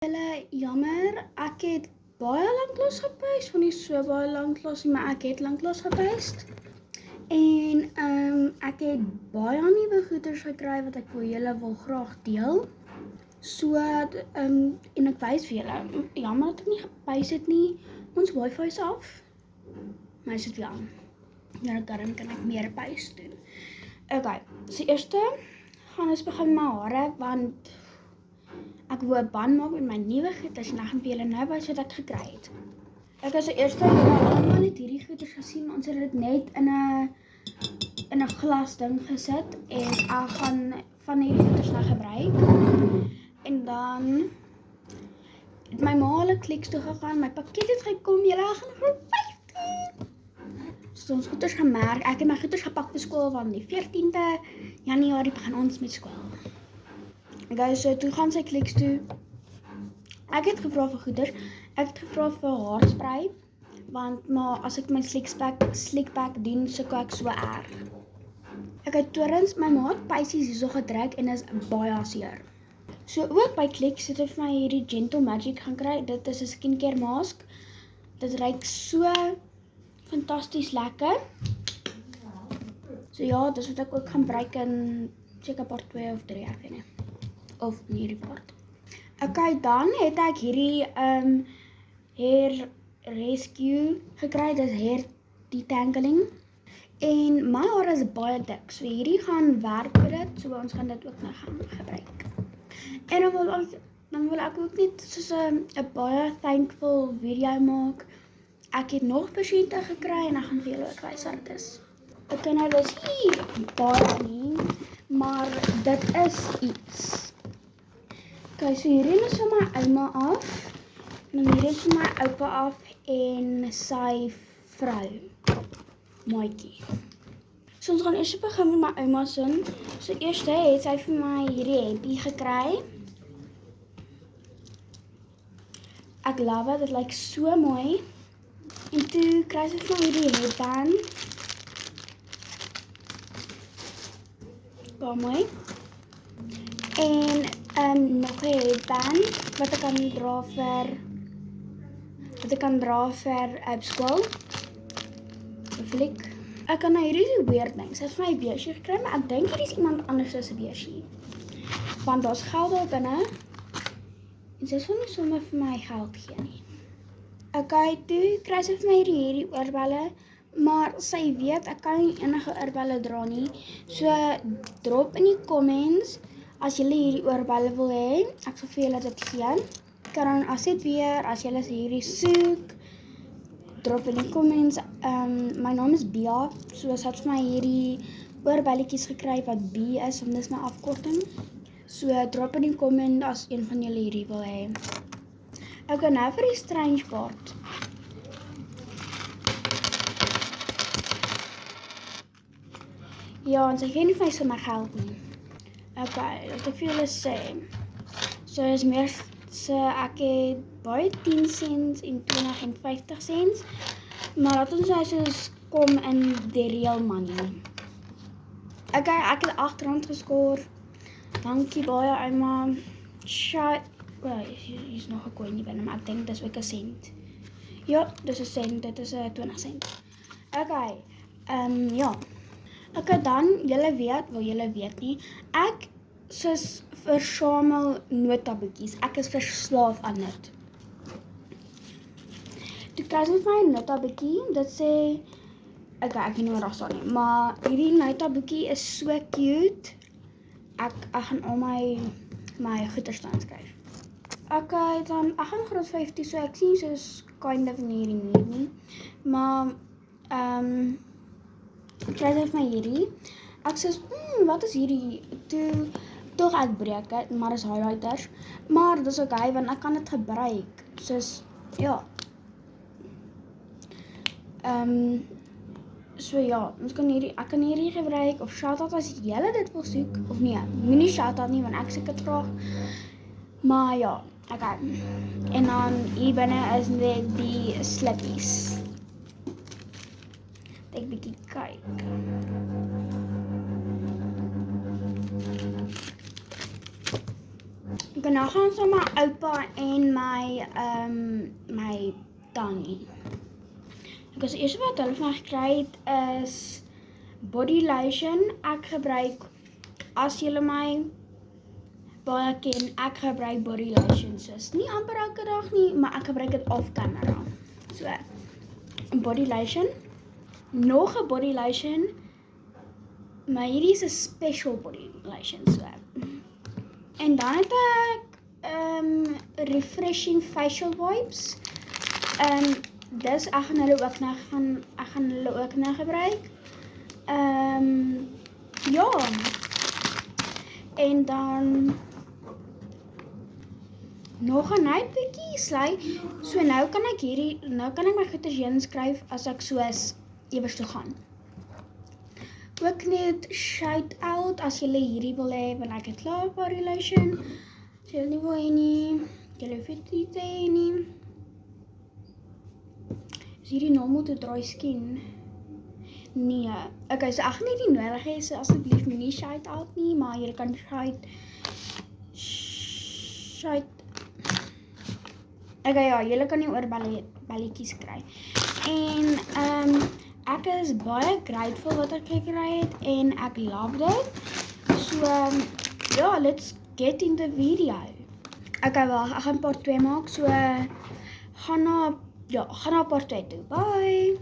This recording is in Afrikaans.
Jammer, ek het baie lanklaas gepuist, van nie so baie lanklaas nie, maar ek het lanklaas gepuist. En ek het baie nuwe goeders gekry wat ek vir julle wil graag deel. So, en ek wys vir julle, jammer dat ek nie gepuist het nie, ons wifi is af, maar is dit weer aan. Ja, daarom kan ek meer puist doen. Okay, so eerste gaan ons begin met my hare, want ek wil 'n band maak met my nuwe goeders en ek gaan vir julle nou wys wat ek gekry het. Ek is so eerste, julle almal het hierdie goeders gesien, maar ons het dit net in 'n glas ding gesit en ek gaan van hierdie goeders nou gebruik. En dan het my ma hulle Clicks toe gegaan, my pakket het gekom, julle gaan vir 15. So ons goeders gemerk, ek het my goeders gepak vir skool, want die 14de Januarie begin ons met skool. Okay, so toe gaan sy Clicks toe. Ek het gevra vir goeders. Ek het gevra vir haarspray, want maar as ek my slickback doen, sukkel ek so erg. Ek het torens, my ma het pysies hierso gedruk en is baie seer. So ook by Clicks het ek vir my hierdie Gentle Magic gaan kry. Dit is 'n skincare mask. Dit ruik so fantasties lekker. So ja, dis wat ek ook gaan gebruik in seker part 2 of 3, ek weet nie. Of in hierdie part. Okay, dan het ek hierdie hair rescue gekry, dit is hair detangling. En my hare is baie dik, so hierdie gaan werk vir dit, so ons gaan dit ook nou gaan gebruik. En dan wil ek ook net soos 'n baie thankful video maak. Ek het nog pasiënte gekry en ek gaan vir julle ook wys wat dit is. Ek kan nou dus hier baie nie, maar dit is iets. Okay, so hierdie is van my ouma af, en hierdie is van my oupa af en sy vrou, maatjie. So ons gaan eers begin met my ouma se. So eers het sy vir my hierdie hempie gekry. Ek love dit lyk so mooi. En toe kry sy vir my hierdie headband. Baie mooi. En nog 'n headband wat ek kan dra vir skool. Flik. Ek kan nou hierdie weird ding. Sy het vir my 'n beursie gekry, maar ek dink hier is iemand anders se beursie. Want daar's geld daar binne. En sy sal nie sommer vir my geld gee nie. Okay, toe kry sy vir my hierdie oorbelle, maar sy weet ek kan nie enige oorbelle dra nie. So drop in die comments as julle hierdie oorbelle wil hê. Ek sal vir julle dit gee. Kan dan as dit weer, as julle hierdie soek, drop in die comments. My naam is Bia, so sy het vir my hierdie oorbelletjies gekry wat B is, want dis my afkorting. So drop in die comment as een van julle hierdie wil hê. Ek gaan nou vir die strange part. Ja, en sy gee nie vir my sommer geld nie. Okay, wat ek vir julle sê. So is meer, so ek het baie 10 cents en 20 en 50 cents. Maar laat ons nou soos kom in die real money. Okay, ek het R8 geskoor. Dankie baie, ouma. Hier is nog 'n coin binne, maar ek dink dis ook 'n sent. Ja, dis 'n sent, dit is 'n 20 cent. Okay, ja. Okay, dan, julle weet nie, ek soos versamel notaboekies. Ek is verslaaf aan dit. Toe kry sy vir my 'n notaboekie, dit sê, okay, ek weet nie wat daar staan nie, maar hierdie notaboekie is so cute. Ek gaan al my goeders staan skryf. Okay, dan, ek gaan graad 15, so ek sien soos kind of nie hierdie muur nie. Maar, kry sy vir my hierdie. Ek sê, wat is hierdie? Toe ek breek het, maar is highlighters. Maar dis okay, want ek kan dit gebruik. Soos, ja. So ja, ek kan hierdie gebruik, of shout-out as julle dit wil soek, of nee, moenie shout-out nie, want ek soek dit graag. Maar ja, okay. En dan hier binne is net die slippies. Ek bietjie kyk. Okay, nou gaan ons na my oupa en my tannie. Okay, so eers wat hulle van my gekry het is body lotion. Ek gebruik, as julle my baie ken, ek gebruik body lotion, soos nie amper elke dag nie, maar ek gebruik dit off camera. So, body lotion, nog 'n body lotion, maar hierdie is 'n special body lotion, so. En dan het ek refreshing facial wipes. Dis ek gaan hulle ook nou gebruik. Ja. En dan nog 'n net bietjie sly. So nou kan ek my goeders heen skryf as ek soos iewers toe gaan. Ook net shout out as julle hierdie wil hê, want ek het klaar body lotion. As julle nie wil hê nie, julle hoef dit nie te hê nie. Is hierdie normal to dry skin? Nee. Okay, so ek gaan nie die nodig hê, so asseblief nie shout out nie, maar julle kan shout. Okay, ja, julle kan nie oor balletjies kry. En ek is baie grateful wat ek gekry het en ek love dit. So, ja, let's get in the video. Okay, wag, ek gaan part 2 maak, so gaan na part 2 toe. Bye!